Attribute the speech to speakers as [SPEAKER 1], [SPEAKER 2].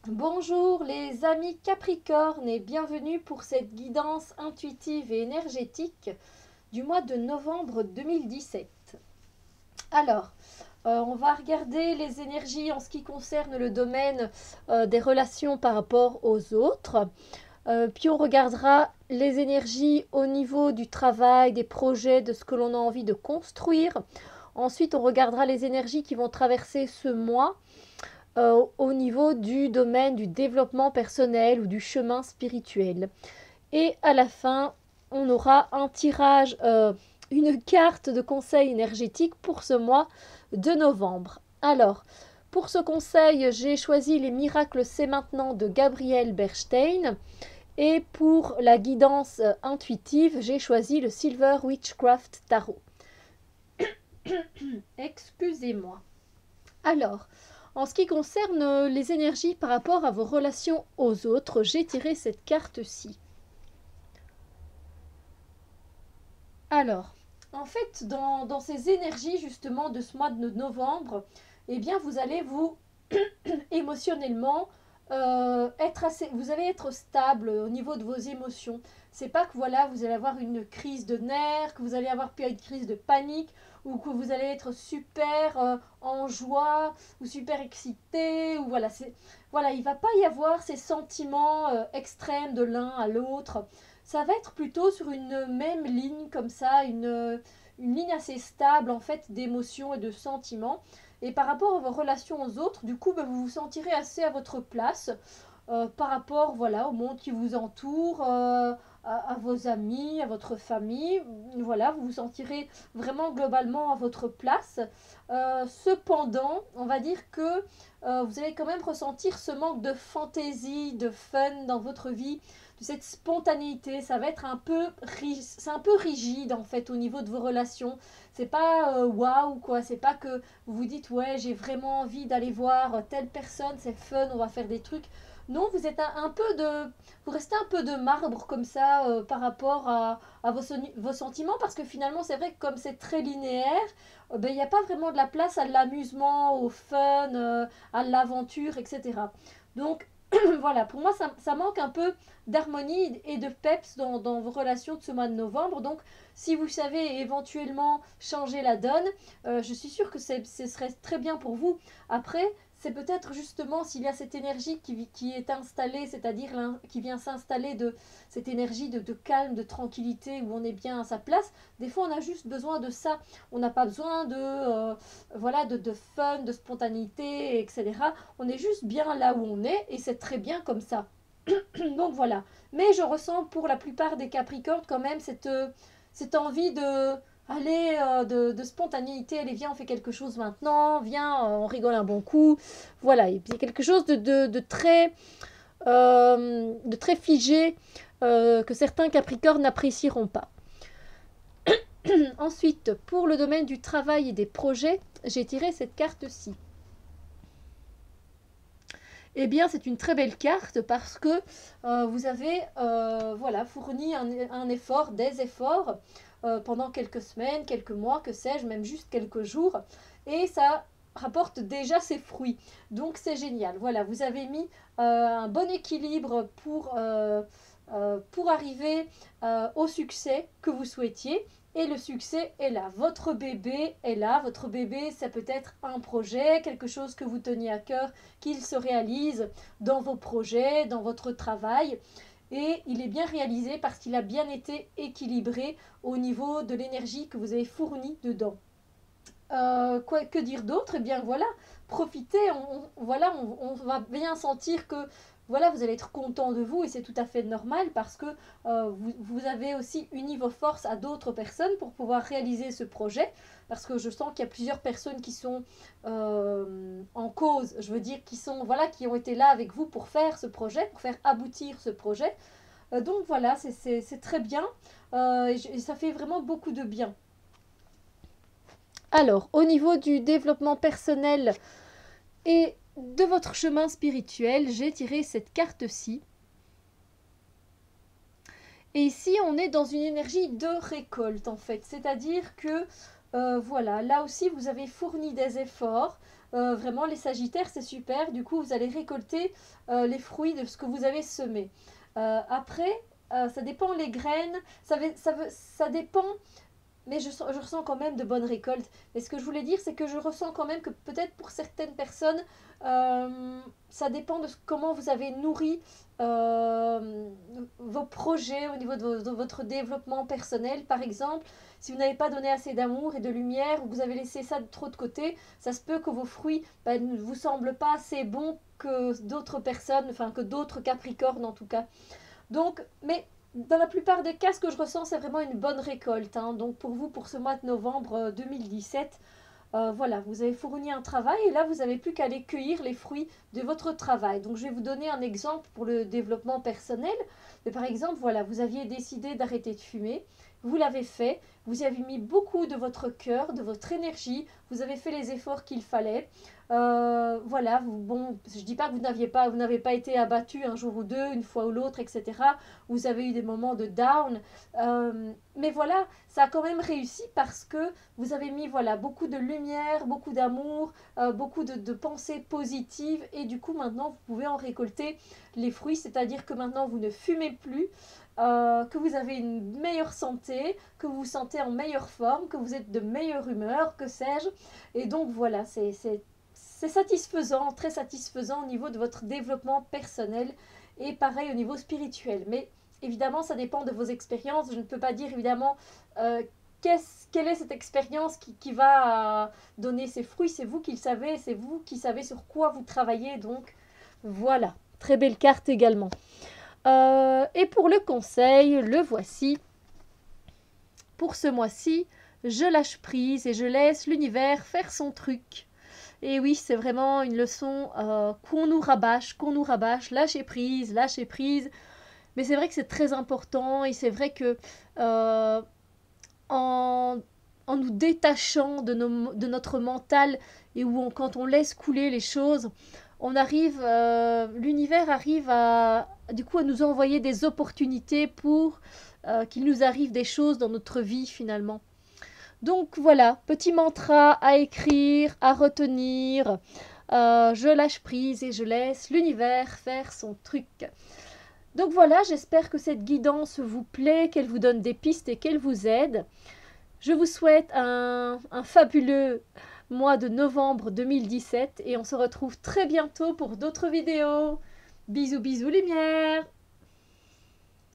[SPEAKER 1] Bonjour les amis Capricorne et bienvenue pour cette guidance intuitive et énergétique du mois de novembre 2017. Alors, on va regarder les énergies en ce qui concerne le domaine des relations par rapport aux autres. Puis on regardera les énergies au niveau du travail, des projets, de ce que l'on a envie de construire. Ensuite, on regardera les énergies qui vont traverser ce mois au niveau du domaine du développement personnel ou du chemin spirituel. Et à la fin, on aura un tirage, une carte de conseil énergétique pour ce mois de novembre. Alors, pour ce conseil, j'ai choisi Les miracles c'est maintenant de Gabriel Bernstein. Et pour la guidance intuitive, j'ai choisi le Silver Witchcraft Tarot. Excusez-moi. Alors, en ce qui concerne les énergies par rapport à vos relations aux autres, j'ai tiré cette carte-ci. Alors, en fait, dans ces énergies justement de ce mois de novembre, eh bien, vous allez vous émotionnellement vous allez être stable au niveau de vos émotions. C'est pas que voilà, vous allez avoir une crise de nerfs, que vous allez avoir puis une crise de panique, ou que vous allez être super en joie ou super excité, ou voilà, voilà, il va pas y avoir ces sentiments extrêmes de l'un à l'autre. Ça va être plutôt sur une même ligne comme ça, une ligne assez stable en fait d'émotions et de sentiments. Et par rapport à vos relations aux autres, du coup, vous vous sentirez assez à votre place par rapport voilà, au monde qui vous entoure, à vos amis, à votre famille. Voilà, vous vous sentirez vraiment globalement à votre place. Cependant, on va dire que vous allez quand même ressentir ce manque de fantaisie, de fun dans votre vie, de cette spontanéité. Ça va être c'est un peu rigide en fait au niveau de vos relations. C'est pas waouh quoi, c'est pas que vous vous dites ouais j'ai vraiment envie d'aller voir telle personne, c'est fun, on va faire des trucs. Non, vous êtes un peu de, vous restez un peu de marbre comme ça par rapport à vos sentiments parce que finalement c'est vrai que comme c'est très linéaire, ben, il n'y a pas vraiment de la place à l'amusement, au fun, à l'aventure, etc. Donc voilà, pour moi ça manque un peu d'harmonie et de peps dans vos relations de ce mois de novembre. Donc si vous savez éventuellement changer la donne, je suis sûre que ce serait très bien pour vous. Après, c'est peut-être justement s'il y a cette énergie qui est installée, c'est-à-dire qui vient s'installer de cette énergie de calme, de tranquillité, où on est bien à sa place. Des fois, on a juste besoin de ça. On n'a pas besoin voilà, de fun, de spontanéité, etc. On est juste bien là où on est et c'est très bien comme ça. Donc voilà. Mais je ressens pour la plupart des Capricornes quand même cette envie de spontanéité. Allez, viens, on fait quelque chose maintenant. Viens, on rigole un bon coup. Voilà. Et puis quelque chose de très figé que certains Capricornes n'apprécieront pas. Ensuite, pour le domaine du travail et des projets, j'ai tiré cette carte-ci. Eh bien, c'est une très belle carte parce que vous avez voilà, fourni un effort, des efforts pendant quelques semaines, quelques mois, que sais-je, même juste quelques jours. Et ça rapporte déjà ses fruits. Donc, c'est génial. Voilà, vous avez mis un bon équilibre pour arriver au succès que vous souhaitiez. Et le succès est là. Votre bébé est là. Votre bébé, ça peut être un projet, quelque chose que vous teniez à cœur, qu'il se réalise dans vos projets, dans votre travail. Et il est bien réalisé parce qu'il a bien été équilibré au niveau de l'énergie que vous avez fournie dedans. Que dire d'autre? Eh bien voilà, profitez, voilà, on va bien sentir que voilà, vous allez être content de vous et c'est tout à fait normal parce que vous avez aussi uni vos forces à d'autres personnes pour pouvoir réaliser ce projet. Parce que je sens qu'il y a plusieurs personnes qui sont en cause, je veux dire, voilà, qui ont été là avec vous pour faire ce projet, pour faire aboutir ce projet. Donc voilà, c'est très bien et ça fait vraiment beaucoup de bien. Alors, au niveau du développement personnel et de votre chemin spirituel, j'ai tiré cette carte-ci. Et ici, on est dans une énergie de récolte, en fait. C'est-à-dire que, voilà, là aussi, vous avez fourni des efforts. Vraiment, les Sagittaires, c'est super. Du coup, vous allez récolter les fruits de ce que vous avez semé. Après, ça dépend les graines. Ça dépend, mais je ressens quand même de bonnes récoltes. Mais ce que je voulais dire, c'est que je ressens quand même que peut-être pour certaines personnes, ça dépend de comment vous avez nourri vos projets au niveau de votre développement personnel. Par exemple, si vous n'avez pas donné assez d'amour et de lumière, ou que vous avez laissé ça trop de côté, ça se peut que vos fruits ne vous semblent pas assez bons que d'autres personnes, enfin que d'autres Capricornes en tout cas. Donc, mais dans la plupart des cas, ce que je ressens, c'est vraiment une bonne récolte, hein. Donc pour vous, pour ce mois de novembre 2017, voilà, vous avez fourni un travail et là, vous n'avez plus qu'à aller cueillir les fruits de votre travail. Donc je vais vous donner un exemple pour le développement personnel. Mais par exemple, voilà, vous aviez décidé d'arrêter de fumer, vous l'avez fait, vous y avez mis beaucoup de votre cœur, de votre énergie, vous avez fait les efforts qu'il fallait. Voilà, bon, je dis pas que vous n'avez pas été abattu un jour ou deux, une fois ou l'autre, etc. Vous avez eu des moments de down, mais voilà, ça a quand même réussi parce que vous avez mis voilà beaucoup de lumière, beaucoup d'amour, beaucoup de pensées positives et du coup maintenant vous pouvez en récolter les fruits, c'est-à-dire que maintenant vous ne fumez plus, que vous avez une meilleure santé, que vous vous sentez en meilleure forme, que vous êtes de meilleure humeur, que sais-je. Et donc voilà, c'est satisfaisant, très satisfaisant au niveau de votre développement personnel et pareil au niveau spirituel. Mais évidemment, ça dépend de vos expériences. Je ne peux pas dire évidemment quelle est cette expérience qui va donner ses fruits. C'est vous qui le savez, c'est vous qui savez sur quoi vous travaillez. Donc voilà, très belle carte également. Et pour le conseil, le voici. Pour ce mois-ci, je lâche prise et je laisse l'univers faire son truc. Et oui, c'est vraiment une leçon qu'on nous rabâche, lâcher prise, lâcher prise. Mais c'est vrai que c'est très important et c'est vrai que en, en nous détachant de notre mental et quand on laisse couler les choses, l'univers arrive du coup à nous envoyer des opportunités pour qu'il nous arrive des choses dans notre vie finalement. Donc voilà, petit mantra à écrire, à retenir. Je lâche prise et je laisse l'univers faire son truc. Donc voilà, j'espère que cette guidance vous plaît, qu'elle vous donne des pistes et qu'elle vous aide. Je vous souhaite un fabuleux mois de novembre 2017 et on se retrouve très bientôt pour d'autres vidéos. Bisous bisous lumière.